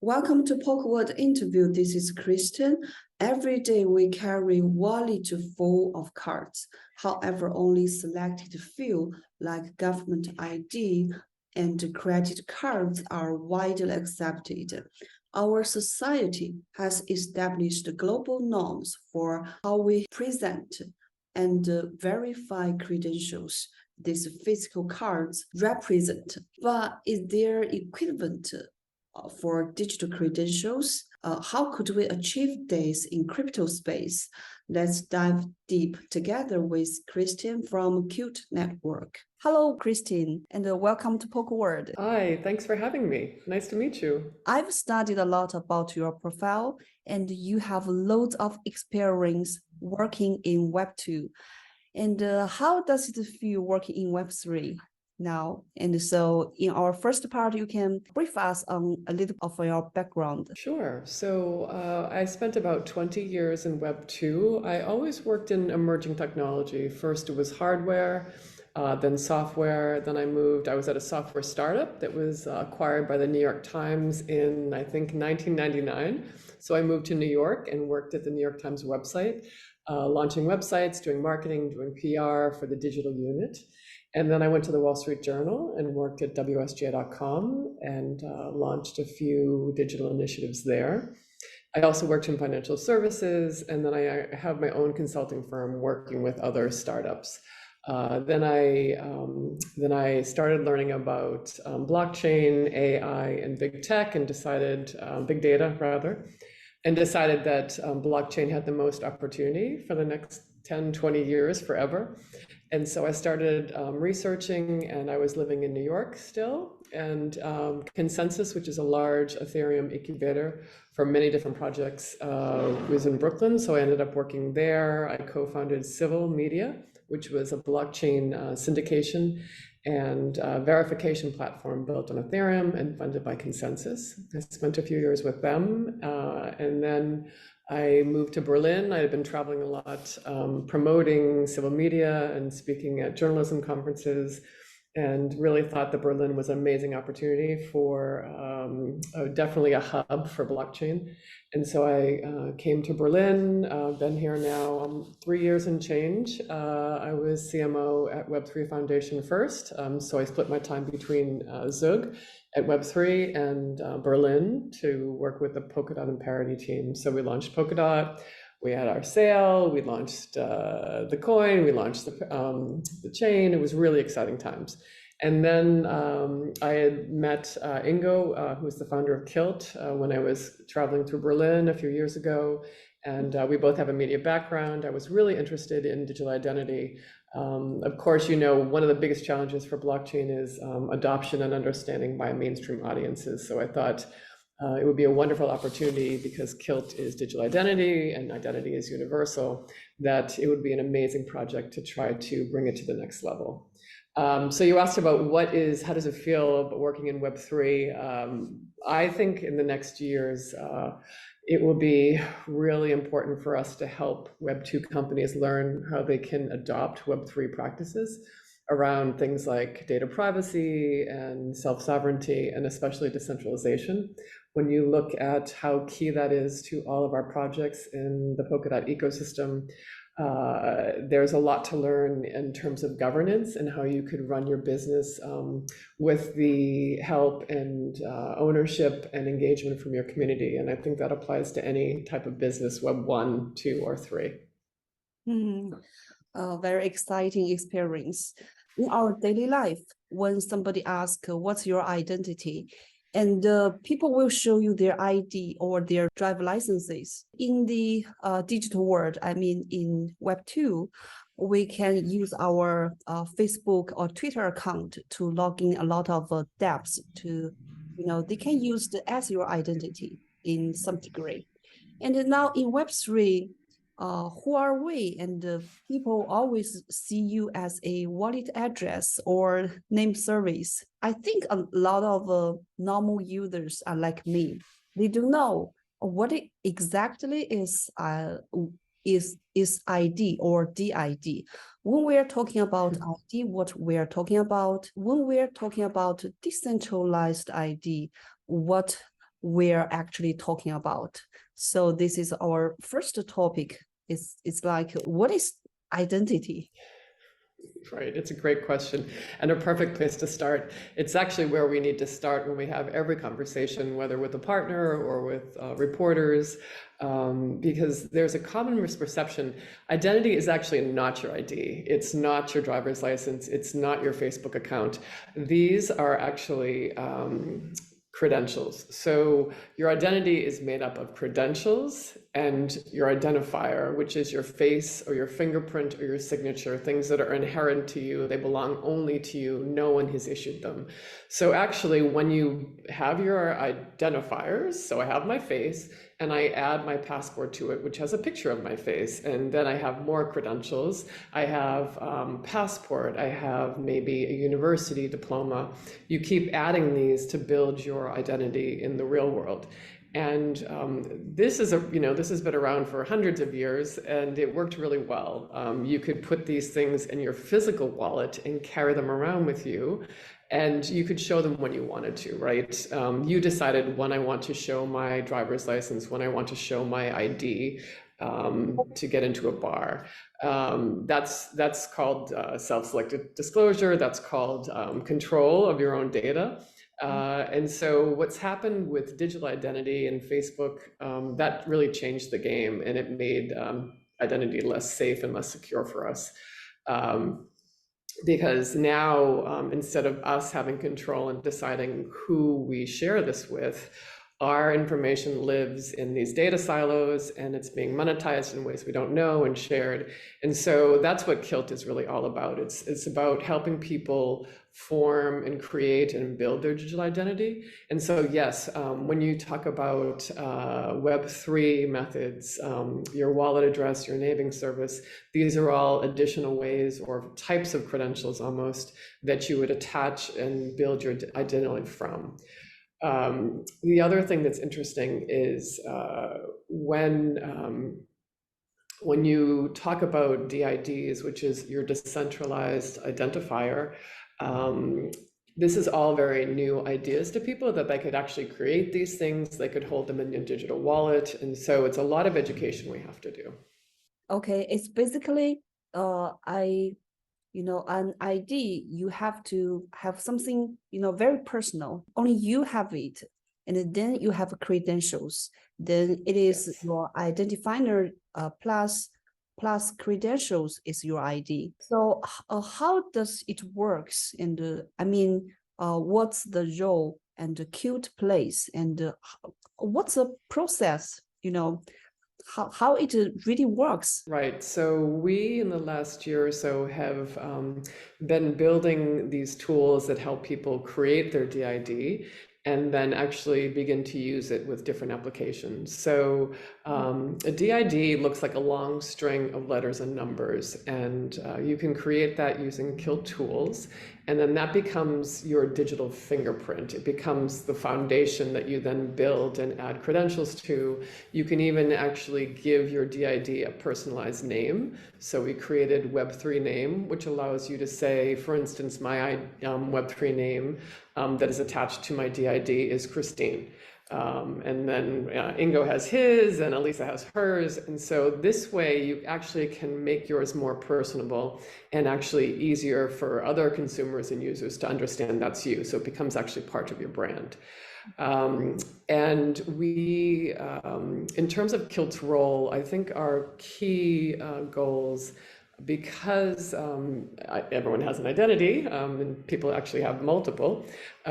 Welcome to PolkaWorld Interview. This is Kristen. Every day we carry wallet full of cards. However, only selected few, like government ID and credit cards, are widely accepted. Our society has established global norms for how we present and verify credentials these physical cards represent. But is there equivalent for digital credentials? How could we achieve this in crypto space? Let's dive deep together with Kristen from KILT Network. Hello, Kristen, and welcome to PolkaWorld. Hi, thanks for having me. Nice to meet you. I've studied a lot about your profile, and you have loads of experience working in Web2. And how does it feel working in Web3 now? And so in our first part, you can brief us on a little of your background. Sure. So I spent about 20 years in Web2. I always worked in emerging technology. First it was hardware, then software. Then I was at a software startup that was acquired by the New York Times in, I think, 1999. So I moved to New York and worked at the New York Times website, launching websites, doing marketing, doing PR for the digital unit. And then I went to the Wall Street Journal and worked at WSJ.com and launched a few digital initiatives there. I also worked in financial services, and then I have my own consulting firm working with other startups. Then I started learning about blockchain, AI, and big tech, and decided big data rather, and decided that blockchain had the most opportunity for the next 10, 20 years, forever. And so I started researching, and I was living in New York still, and Consensus, which is a large Ethereum incubator for many different projects, was in Brooklyn. So I ended up working there. I co-founded Civil Media, which was a blockchain syndication and verification platform built on Ethereum and funded by Consensus. I spent a few years with them, and then I moved to Berlin. I had been traveling a lot, promoting civil media and speaking at journalism conferences, and really thought that Berlin was an amazing opportunity for definitely a hub for blockchain. And so I came to Berlin, been here now 3 years and change. I was CMO at Web3 Foundation first, so I split my time between Zug at Web3 and Berlin to work with the Polkadot and Parity team. So we launched Polkadot, we had our sale, we launched the coin, we launched the chain. It was really exciting times. And then I had met Ingo, who was the founder of KILT, when I was traveling through Berlin a few years ago. And we both have a media background. I was really interested in digital identity. Of course, you know, one of the biggest challenges for blockchain is adoption and understanding by mainstream audiences. So I thought it would be a wonderful opportunity, because KILT is digital identity and identity is universal, that it would be an amazing project to try to bring it to the next level. So you asked about how does it feel working in Web3? I think in the next years, it will be really important for us to help Web2 companies learn how they can adopt Web3 practices around things like data privacy and self-sovereignty, and especially decentralization. When you look at how key that is to all of our projects in the Polkadot ecosystem, there's a lot to learn in terms of governance and how you could run your business with the help and ownership and engagement from your community. And I think that applies to any type of business, Web 1, 2, or 3. Very exciting experience. In our daily life, when somebody asks, what's your identity? And people will show you their ID or their driver licenses. In the digital world, I mean in Web2, we can use our Facebook or Twitter account to log in a lot of dApps to, they can use it as your identity in some degree. And now in Web3, who are we? And people always see you as a wallet address or name service. I think a lot of normal users are like me. They don't know what it exactly is ID or DID. When we're talking about ID, what we're talking about, when we're talking about decentralized ID, what we're actually talking about. So this is our first topic. It's like, what is identity? Right, it's a great question and a perfect place to start. It's actually where we need to start when we have every conversation, whether with a partner or with reporters, because there's a common misperception. Identity is actually not your ID. It's not your driver's license. It's not your Facebook account. These are actually credentials. So your identity is made up of credentials and your identifier, which is your face or your fingerprint or your signature, things that are inherent to you. They belong only to you. No one has issued them. So actually, when you have your identifiers, so I have my face and I add my passport to it, which has a picture of my face, and then I have more credentials. I have passport, I have maybe a university diploma. You keep adding these to build your identity in the real world. And this is this has been around for hundreds of years, and it worked really well. You could put these things in your physical wallet and carry them around with you, and you could show them when you wanted to, right? You decided when I want to show my driver's license, when I want to show my ID to get into a bar. That's called self-selected disclosure. That's called control of your own data. And so what's happened with digital identity and Facebook, that really changed the game, and it made identity less safe and less secure for us. Because now, instead of us having control and deciding who we share this with, our information lives in these data silos, and it's being monetized in ways we don't know and shared. And so that's what KILT is really all about. It's about helping people form and create and build their digital identity. And so yes, when you talk about Web3 methods, your wallet address, your naming service, these are all additional ways or types of credentials almost that you would attach and build your identity from. The other thing that's interesting is when you talk about DIDs, which is your decentralized identifier, this is all very new ideas to people, that they could actually create these things, they could hold them in your digital wallet. And so it's a lot of education we have to do. Okay, it's basically an ID, you have to have something, very personal. Only you have it. And then you have credentials. Then it is Yes. your identifier plus credentials is your ID. So how does it works? And what's the role and the KILT plays? And what's the process, how it really works? Right. So we, in the last year or so, have been building these tools that help people create their DID and then actually begin to use it with different applications. So a DID looks like a long string of letters and numbers, and you can create that using KILT tools. And then that becomes your digital fingerprint. It becomes the foundation that you then build and add credentials to. You can even actually give your DID a personalized name. So we created Web3 name, which allows you to say, for instance, my Web3 name that is attached to my DID is Christine. And then Ingo has his and Elisa has hers. And so this way you actually can make yours more personable and actually easier for other consumers and users to understand that's you. So it becomes actually part of your brand. And we, in terms of KILT's role, I think our key goals, because everyone has an identity and people actually have multiple,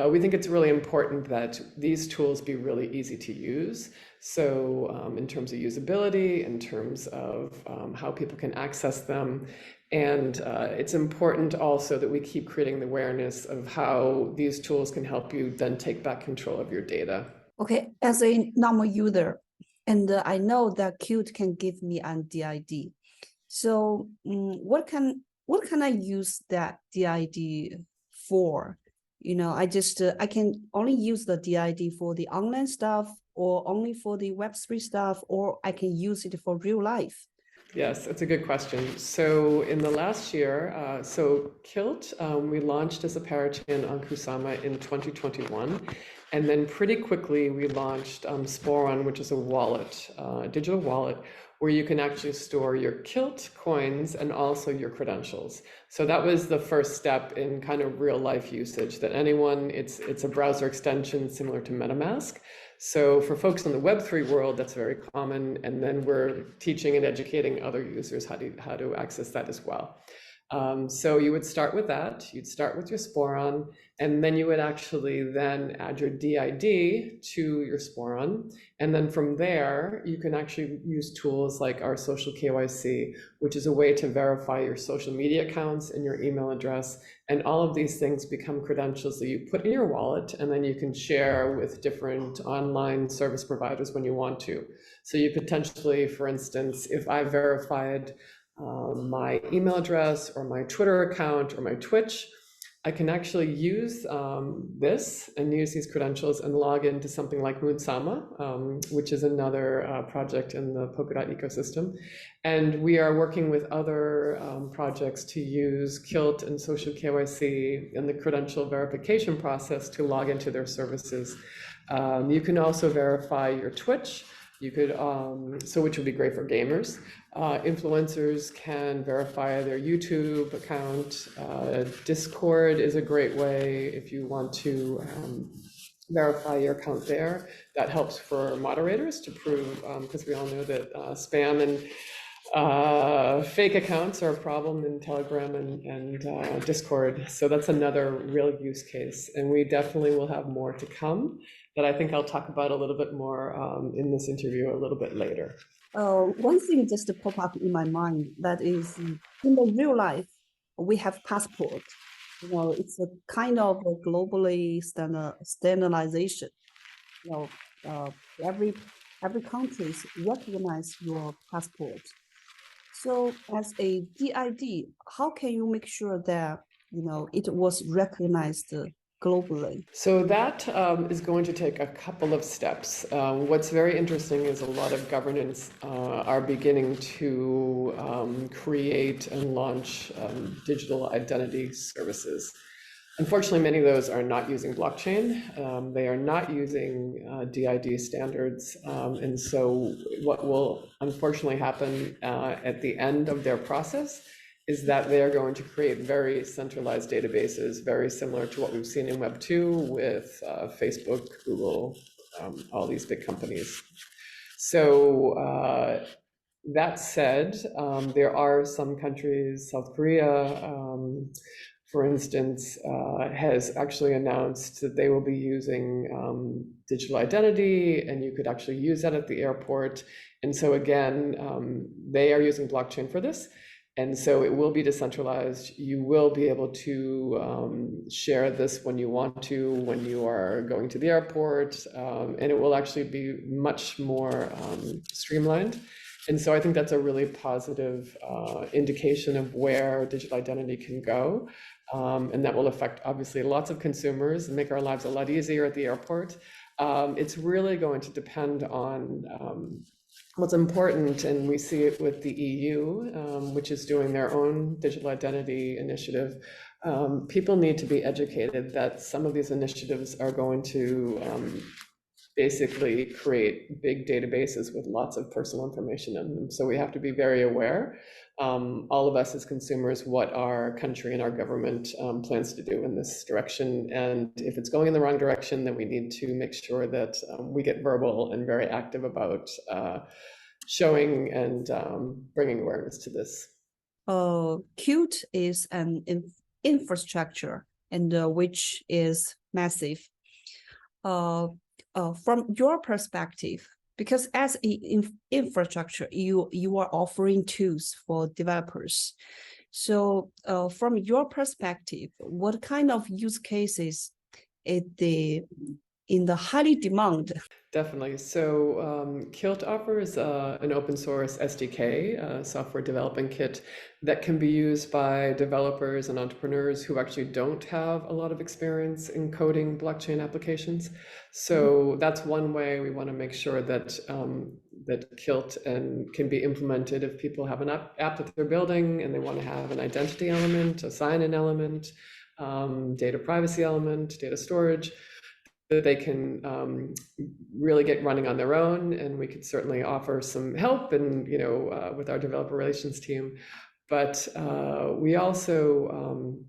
we think it's really important that these tools be really easy to use. So in terms of usability, in terms of how people can access them, and it's important also that we keep creating the awareness of how these tools can help you then take back control of your data. Okay, as a normal user, and I know that KILT can give me an DID. So what can I use that DID for? I can only use the DID for the online stuff, or only for the Web3 stuff, or I can use it for real life. Yes, that's a good question. So in the last year, so KILT, we launched as a parachain on Kusama in 2021. And then pretty quickly we launched Sporon, which is a wallet, a digital wallet, where you can actually store your KILT coins and also your credentials. So that was the first step in kind of real life usage that anyone, it's a browser extension similar to MetaMask. So for folks in the Web3 world, that's very common. And then we're teaching and educating other users how to access that as well. So you would start with that, you'd start with your Sporon, and then you would actually then add your DID to your Sporon. And then from there, you can actually use tools like our social KYC, which is a way to verify your social media accounts and your email address. And all of these things become credentials that you put in your wallet, and then you can share with different online service providers when you want to. So you potentially, for instance, if I verified my email address or my Twitter account or my Twitch, I can actually use this and use these credentials and log into something like Moonsama, which is another project in the Polkadot ecosystem. And we are working with other projects to use KILT and social KYC and the credential verification process to log into their services. You can also verify your Twitch. You could, which would be great for gamers. Influencers can verify their YouTube account. Discord is a great way if you want to verify your account there. That helps for moderators to prove, because we all know that spam and fake accounts are a problem in Telegram and Discord. So that's another real use case. And we definitely will have more to come that I think I'll talk about a little bit more in this interview a little bit later. One thing just to pop up in my mind, that is in the real life, we have passport. You know, it's a kind of a globally standardization. You know, every country recognize your passport. So as a DID, how can you make sure that, you know, it was recognized globally? So that is going to take a couple of steps. What's very interesting is a lot of governments are beginning to create and launch digital identity services. Unfortunately, many of those are not using blockchain. They are not using DID standards. And so what will unfortunately happen at the end of their process is that they are going to create very centralized databases, very similar to what we've seen in Web 2 with Facebook, Google, all these big companies. So that said, there are some countries, South Korea, for instance, has actually announced that they will be using digital identity, and you could actually use that at the airport. And so again, they are using blockchain for this. And so it will be decentralized. You will be able to share this when you want to, when you are going to the airport, and it will actually be much more streamlined. And so I think that's a really positive indication of where digital identity can go. And that will affect, obviously, lots of consumers and make our lives a lot easier at the airport. It's really going to depend on what's important, and we see it with the EU, which is doing their own digital identity initiative. People need to be educated that some of these initiatives are going to basically create big databases with lots of personal information in them. So we have to be very aware, all of us as consumers, what our country and our government plans to do in this direction. And if it's going in the wrong direction, then we need to make sure that we get verbal and very active about showing and bringing awareness to this. KILT is an infrastructure, and which is massive. From your perspective, because as an infrastructure, you are offering tools for developers. So from your perspective, what kind of use cases in the highly demand? Definitely. So KILT offers an open source SDK, software development kit, that can be used by developers and entrepreneurs who actually don't have a lot of experience in coding blockchain applications. So that's one way we want to make sure that that KILT can be implemented if people have an app that they're building and they want to have an identity element, a sign-in element, data privacy element, data storage, that they can really get running on their own, and we could certainly offer some help and with our developer relations team. But we also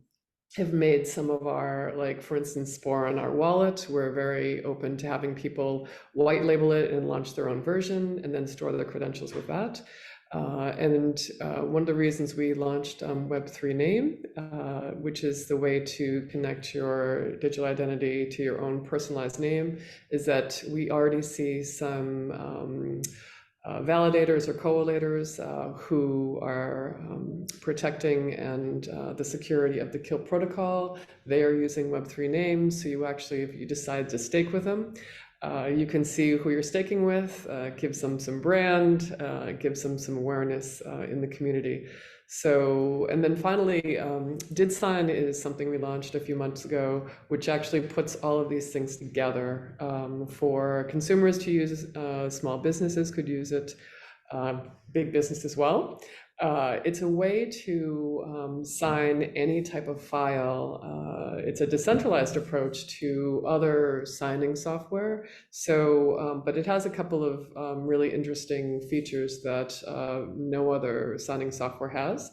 have made some of our, like for instance, Spore on our wallet. We're very open to having people white label it and launch their own version and then store their credentials with that. One of the reasons we launched Web3 Name, which is the way to connect your digital identity to your own personalized name, is that we already see some validators or coallators who are protecting and the security of the KILT protocol. They are using Web3 names, so you actually, if you decide to stake with them, you can see who you're staking with, gives them some brand, gives them some awareness in the community. So, and then finally, DidSign is something we launched a few months ago, which actually puts all of these things together for consumers to use. Small businesses could use it, big business as well. It's a way to sign any type of file. It's a decentralized approach to other signing software. So, but it has a couple of really interesting features that no other signing software has.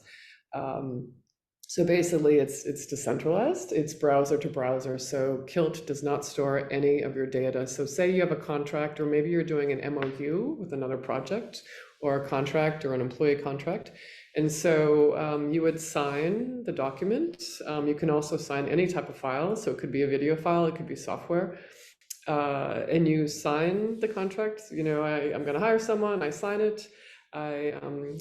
So basically, it's decentralized. It's browser to browser. So KILT does not store any of your data. So say you have a contract, or maybe you're doing an MOU with another project, or a contract or an employee contract. And so you would sign the document. You can also sign any type of file. So it could be a video file, it could be software. And you sign the contract. I'm going to hire someone, I sign it, I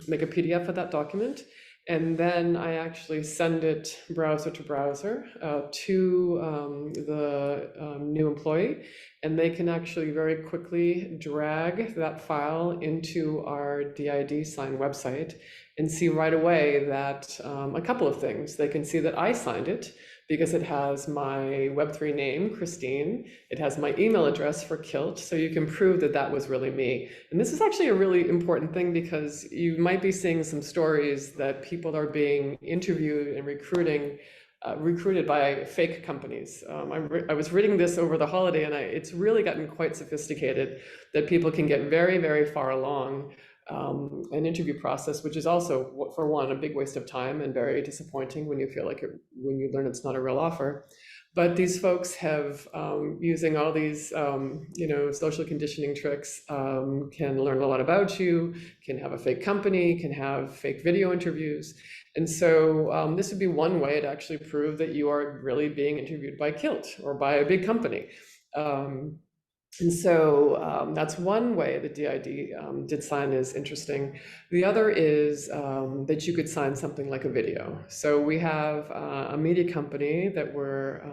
make a PDF of that document. And then I actually send it browser to browser to the new employee, and they can actually very quickly drag that file into our DID sign website and see right away that a couple of things. They can see that I signed it because it has my Web3 name, Kristen. It has my email address for KILT, so you can prove that that was really me. And this is actually a really important thing, because you might be seeing some stories that people are being interviewed and recruited by fake companies. I was reading this over the holiday, and it's really gotten quite sophisticated, that people can get very, very far along an interview process, which is also, for one, a big waste of time and very disappointing when you feel like when you learn it's not a real offer. But these folks have, using all these, social conditioning tricks, can learn a lot about you, can have a fake company, can have fake video interviews. And so this would be one way to actually prove that you are really being interviewed by KILT or by a big company. And so that's one way that did sign is interesting. The other is that you could sign something like a video. So we have a media company that we're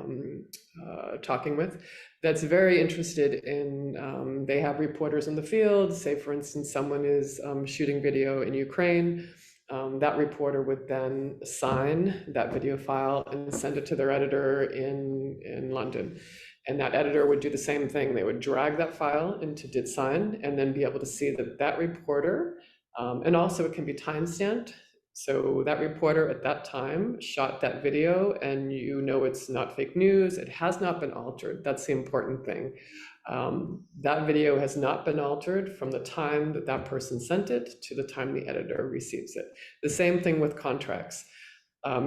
talking with that's very interested in, they have reporters in the field. Say, for instance, someone is shooting video in Ukraine. That reporter would then sign that video file and send it to their editor in London. And that editor would do the same thing. They would drag that file into DidSign and then be able to see that reporter, and also it can be timestamped. So that reporter at that time shot that video, and it's not fake news. It has not been altered. That's the important thing. That video has not been altered from the time that person sent it to the time the editor receives it. The same thing with contracts.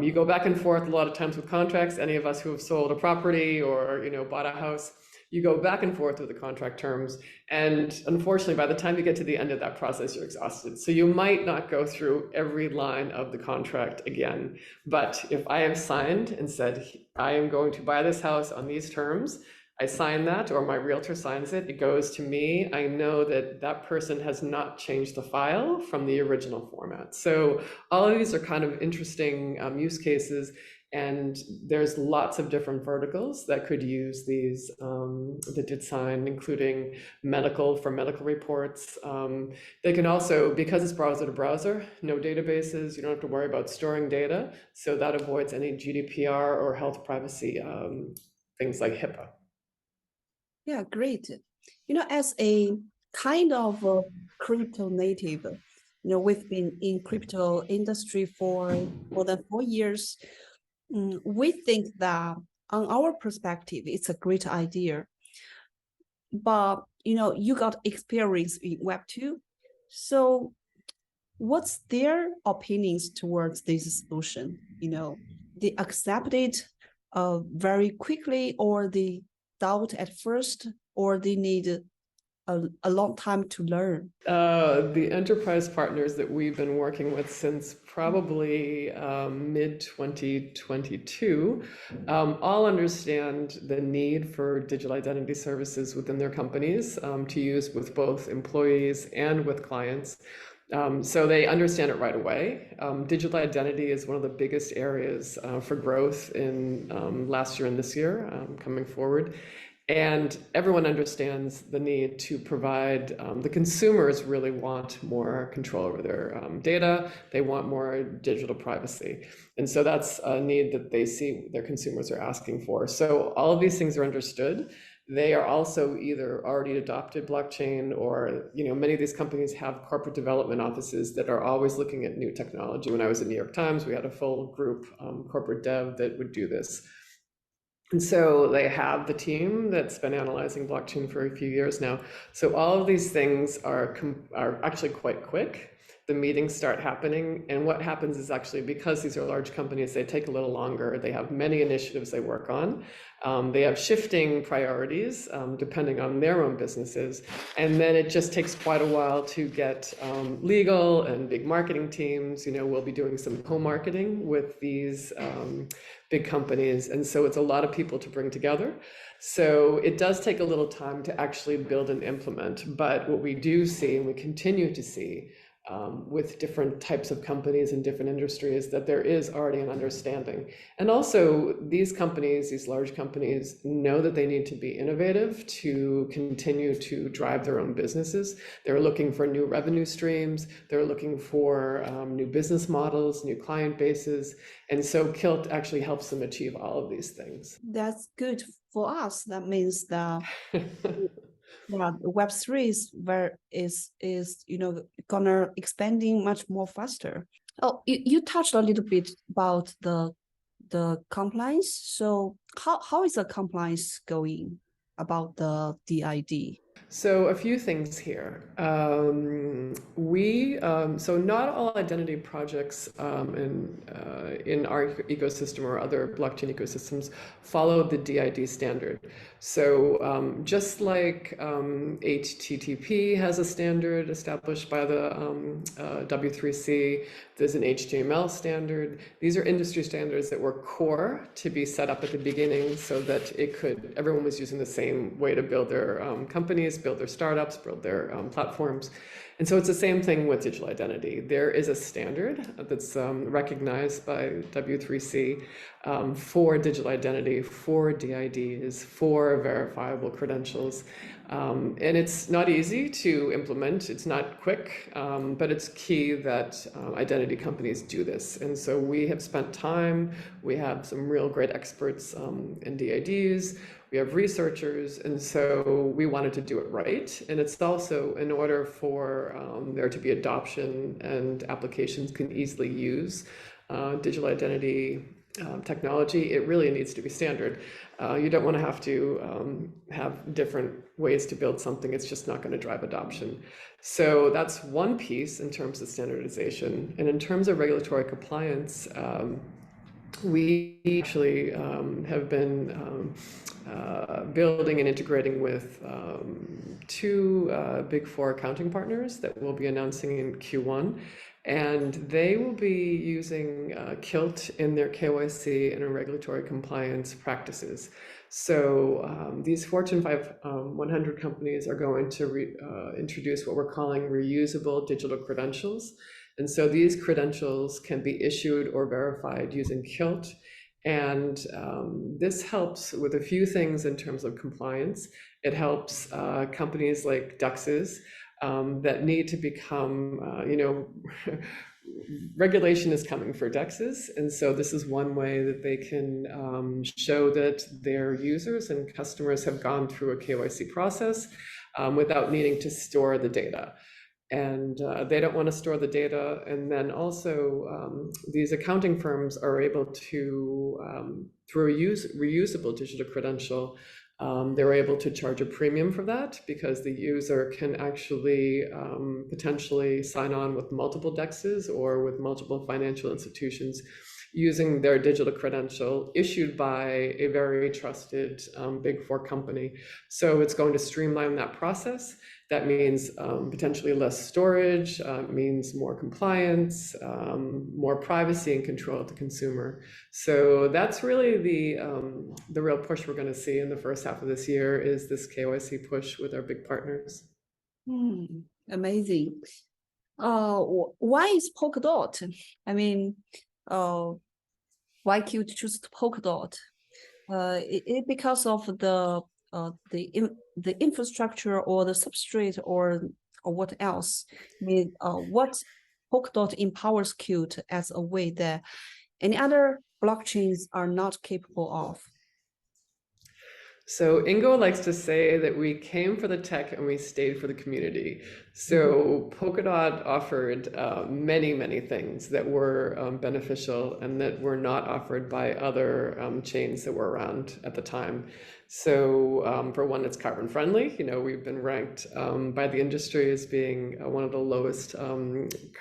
You go back and forth a lot of times with contracts. Any of us who have sold a property or bought a house, you go back and forth with the contract terms. And unfortunately, by the time you get to the end of that process, you're exhausted. So you might not go through every line of the contract again. But if I have signed and said, I am going to buy this house on these terms, I sign that, or my realtor signs it, it goes to me. I know that that person has not changed the file from the original format. So all of these are kind of interesting use cases. And there's lots of different verticals that could use these, that did sign, including medical for medical reports. They can also, because it's browser to browser, no databases, you don't have to worry about storing data. So that avoids any GDPR or health privacy, things like HIPAA. Yeah, great. As a kind of a crypto native, we've been in crypto industry for more than 4 years. We think that on our perspective, it's a great idea. But, you got experience in Web2. So what's their opinions towards this solution? They accept it very quickly, or they doubt at first, or they need a long time to learn? The enterprise partners that we've been working with since probably mid 2022 all understand the need for digital identity services within their companies to use with both employees and with clients. So they understand it right away. Digital identity is one of the biggest areas for growth in last year and this year coming forward. And everyone understands the need to provide, the consumers really want more control over their data. They want more digital privacy. And so that's a need that they see their consumers are asking for. So all of these things are understood. They are also either already adopted blockchain, or many of these companies have corporate development offices that are always looking at new technology. When I was at New York Times, we had a full group, corporate dev, that would do this. And so they have the team that's been analyzing blockchain for a few years now. So all of these things are actually quite quick. The meetings start happening, and what happens is, actually, because these are large companies, they take a little longer. They have many initiatives they work on. They have shifting priorities depending on their own businesses, and then it just takes quite a while to get legal and big marketing teams. We'll be doing some co-marketing with these big companies, and so it's a lot of people to bring together. So it does take a little time to actually build and implement. But what we do see, and we continue to see, with different types of companies in different industries, that there is already an understanding. And also, these companies, these large companies, know that they need to be innovative to continue to drive their own businesses. They're looking for new revenue streams. They're looking for new business models, new client bases. And so KILT actually helps them achieve all of these things. That's good for us. That means that Web3 is gonna expanding much more faster. Oh, you touched a little bit about the compliance. So how is the compliance going about the DID? So a few things here. So not all identity projects in our ecosystem or other blockchain ecosystems follow the DID standard. So just like HTTP has a standard established by the W3C, there's an HTML standard. These are industry standards that were core to be set up at the beginning, so that everyone was using the same way to build their companies, build their startups, build their platforms. And so it's the same thing with digital identity. There is a standard that's recognized by W3C for digital identity, for DIDs, for verifiable credentials. And it's not easy to implement. It's not quick, but it's key that identity companies do this. And so we have spent time. We have some real great experts in DIDs. We have researchers, and so we wanted to do it right. And it's also, in order for there to be adoption and applications can easily use digital identity technology, it really needs to be standard. You don't want to have different ways to build something. It's just not going to drive adoption. So that's one piece in terms of standardization. And in terms of regulatory compliance, we actually have been building and integrating with two Big Four accounting partners that we'll be announcing in Q1. And they will be using KILT in their KYC and regulatory compliance practices. So these Fortune 100 companies are going to introduce what we're calling reusable digital credentials. And so these credentials can be issued or verified using KILT. And this helps with a few things in terms of compliance. It helps companies like DUXes that need to become, regulation is coming for DEXs, and so this is one way that they can show that their users and customers have gone through a KYC process without needing to store the data. And they don't want to store the data. And then also these accounting firms are able to, through a reusable digital credential, they're able to charge a premium for that because the user can actually potentially sign on with multiple DEXs or with multiple financial institutions using their digital credential issued by a very trusted Big Four company. So it's going to streamline that process. That means potentially less storage, means more compliance, more privacy and control of the consumer. So that's really the real push we're going to see in the first half of this year is this KYC push with our big partners. Amazing. Why is Polkadot? I mean, why KILT choose Polkadot? It because of the infrastructure or the substrate or what else? I mean, what Polkadot empowers KILT as a way that any other blockchains are not capable of? So Ingo likes to say that we came for the tech and we stayed for the community. So Polkadot offered many, many things that were beneficial and that were not offered by other chains that were around at the time. So for one, it's carbon friendly. We've been ranked by the industry as being one of the lowest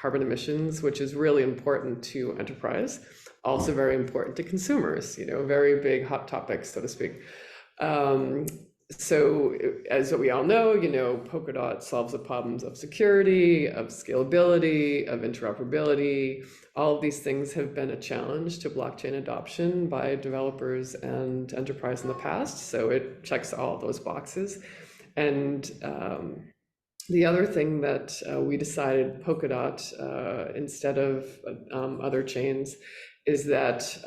carbon emissions, which is really important to enterprise. Also very important to consumers, very big hot topics, so to speak. So as we all know, Polkadot solves the problems of security, of scalability, of interoperability. All of these things have been a challenge to blockchain adoption by developers and enterprise in the past. So it checks all of those boxes. And the other thing that we decided Polkadot instead of other chains is that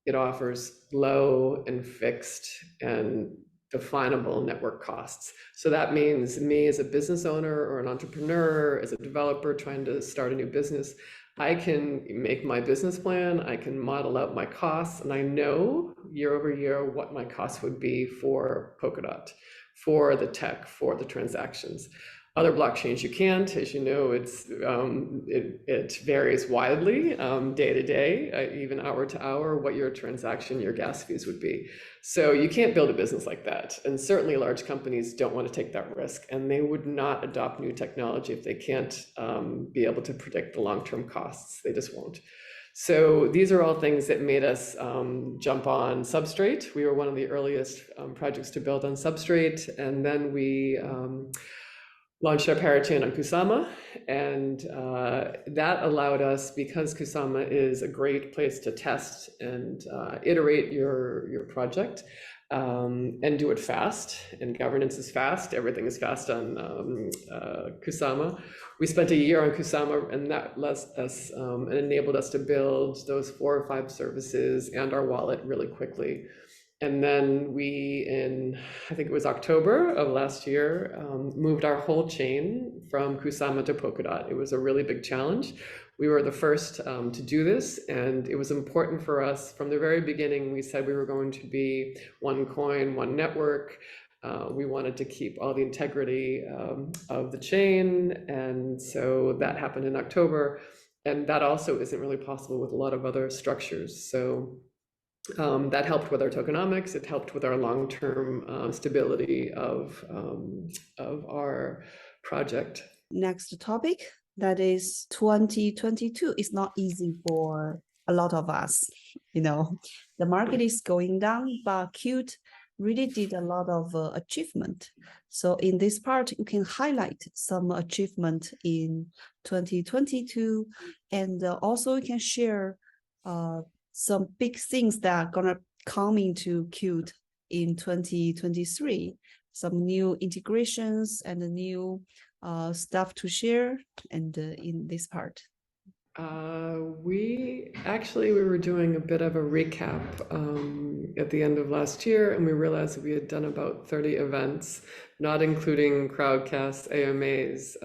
it offers low and fixed and definable network costs. So that means me as a business owner or an entrepreneur, as a developer trying to start a new business, I can make my business plan, I can model out my costs, and I know year over year what my costs would be for Polkadot, for the tech, for the transactions. Other blockchains you can't, as you know, it varies widely day to day, even hour to hour, what your transaction, your gas fees would be. So you can't build a business like that. And certainly large companies don't want to take that risk, and they would not adopt new technology if they can't be able to predict the long-term costs. They just won't. So these are all things that made us jump on Substrate. We were one of the earliest projects to build on Substrate, and then we launched our parachain on Kusama, and that allowed us, because Kusama is a great place to test and iterate your project and do it fast, and governance is fast, everything is fast on Kusama. We spent a year on Kusama, and that and enabled us to build those 4 or 5 services and our wallet really quickly. And then we, I think it was October of last year, moved our whole chain from Kusama to Polkadot. It was a really big challenge. We were the first to do this, and it was important for us from the very beginning. We said we were going to be one coin, one network. We wanted to keep all the integrity of the chain, and so that happened in October. And that also isn't really possible with a lot of other structures. So that helped with our tokenomics. It helped with our long-term stability of our project. Next topic, that is 2022 is not easy for a lot of us. The market is going down, but KILT really did a lot of achievement. So in this part, you can highlight some achievement in 2022, and also you can share some big things that are gonna come into KILT in 2023, some new integrations and the new stuff to share, and in this part. We were doing a bit of a recap at the end of last year, and we realized that we had done about 30 events, not including crowdcasts, AMAs,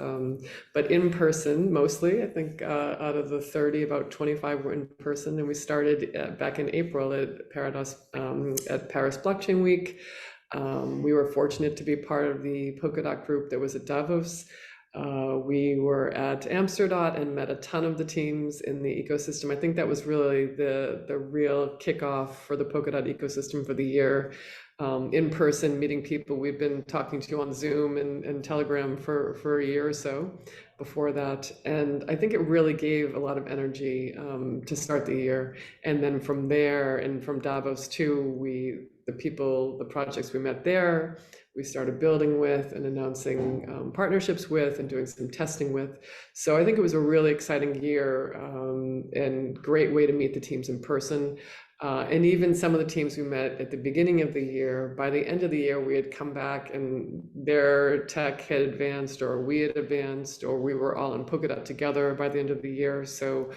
but in person mostly. I think out of the 30, about 25 were in person, and we started back in April at Paris Blockchain Week. We were fortunate to be part of the Polkadot group that was at Davos. We were at Amsterdam and met a ton of the teams in the ecosystem. I think that was really the real kickoff for the Polkadot ecosystem for the year. In person, meeting people we've been talking to on Zoom and Telegram for a year or so before that. And I think it really gave a lot of energy to start the year. And then from there, and from Davos too, the projects we met there, we started building with and announcing partnerships with and doing some testing with. So I think it was a really exciting year and great way to meet the teams in person. And even some of the teams we met at the beginning of the year, by the end of the year, we had come back and their tech had advanced, or we had advanced, or we were all in Polkadot together by the end of the year. So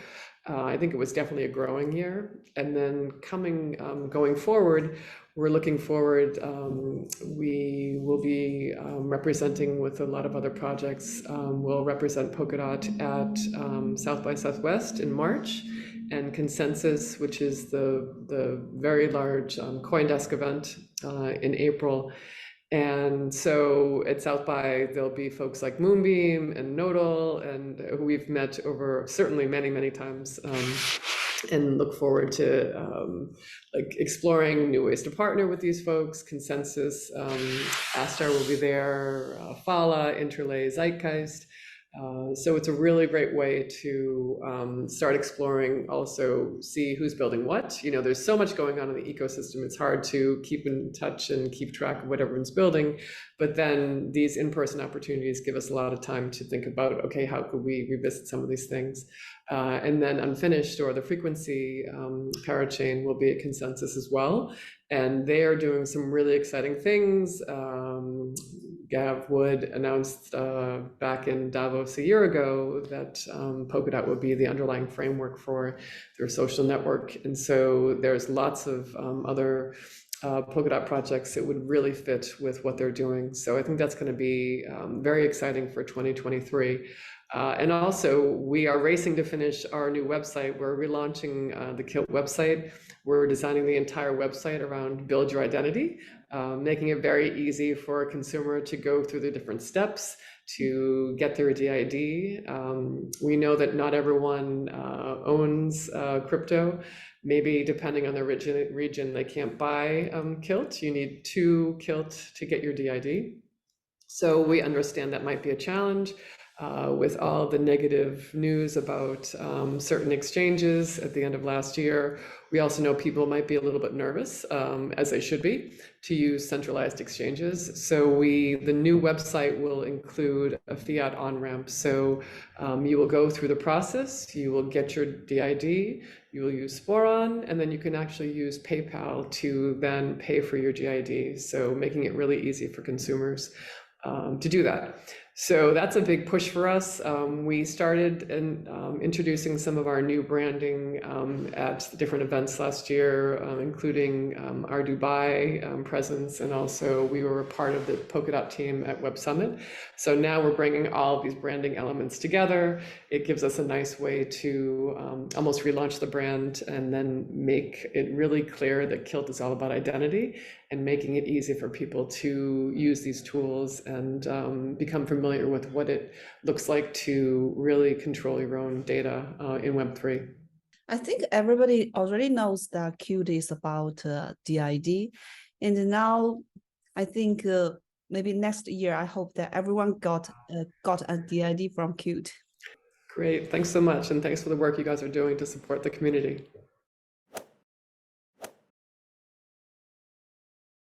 I think it was definitely a growing year. And then going forward, we're looking forward. We will be representing with a lot of other projects. We'll represent Polkadot at South by Southwest in March, and Consensus, which is the very large CoinDesk event in April. And so at South by, there'll be folks like Moonbeam and Nodal, and who we've met over certainly many, many times, and look forward to like exploring new ways to partner with these folks. Consensus, Astar will be there, Fala, Interlay, Zeitgeist. So it's a really great way to start exploring, also see who's building what. You know, there's so much going on in the ecosystem. It's hard to keep in touch and keep track of what everyone's building. But then these in-person opportunities give us a lot of time to think about, okay, how could we revisit some of these things? And then Unfinished, or the Frequency parachain, will be at Consensus as well. And they are doing some really exciting things. Gav Wood announced back in Davos a year ago that Polkadot would be the underlying framework for their social network. And so there's lots of other Polkadot projects that would really fit with what they're doing. So I think that's going to be very exciting for 2023. And also, we are racing to finish our new website. We're relaunching the KILT website. We're designing the entire website around build your identity, making it very easy for a consumer to go through the different steps to get their DID. We know that not everyone owns crypto. Maybe depending on the region, they can't buy KILT. You need 2 KILT to get your DID. So we understand that might be a challenge. With all the negative news about certain exchanges at the end of last year. We also know people might be a little bit nervous, as they should be, to use centralized exchanges. So the new website will include a fiat on-ramp. So you will go through the process, you will get your DID, you will use Sporon, and then you can actually use PayPal to then pay for your DID. So making it really easy for consumers to do that. So that's a big push for us. We started introducing some of our new branding at different events last year, including our Dubai presence, and also we were a part of the Polkadot team at Web Summit. So now we're bringing all of these branding elements together. It gives us a nice way to almost relaunch the brand and then make it really clear that KILT is all about identity and making it easy for people to use these tools and become familiar with what it looks like to really control your own data in Web3. I think everybody already knows that KILT is about DID. And now I think maybe next year, I hope that everyone got a DID from KILT. Great, thanks so much. And thanks for the work you guys are doing to support the community.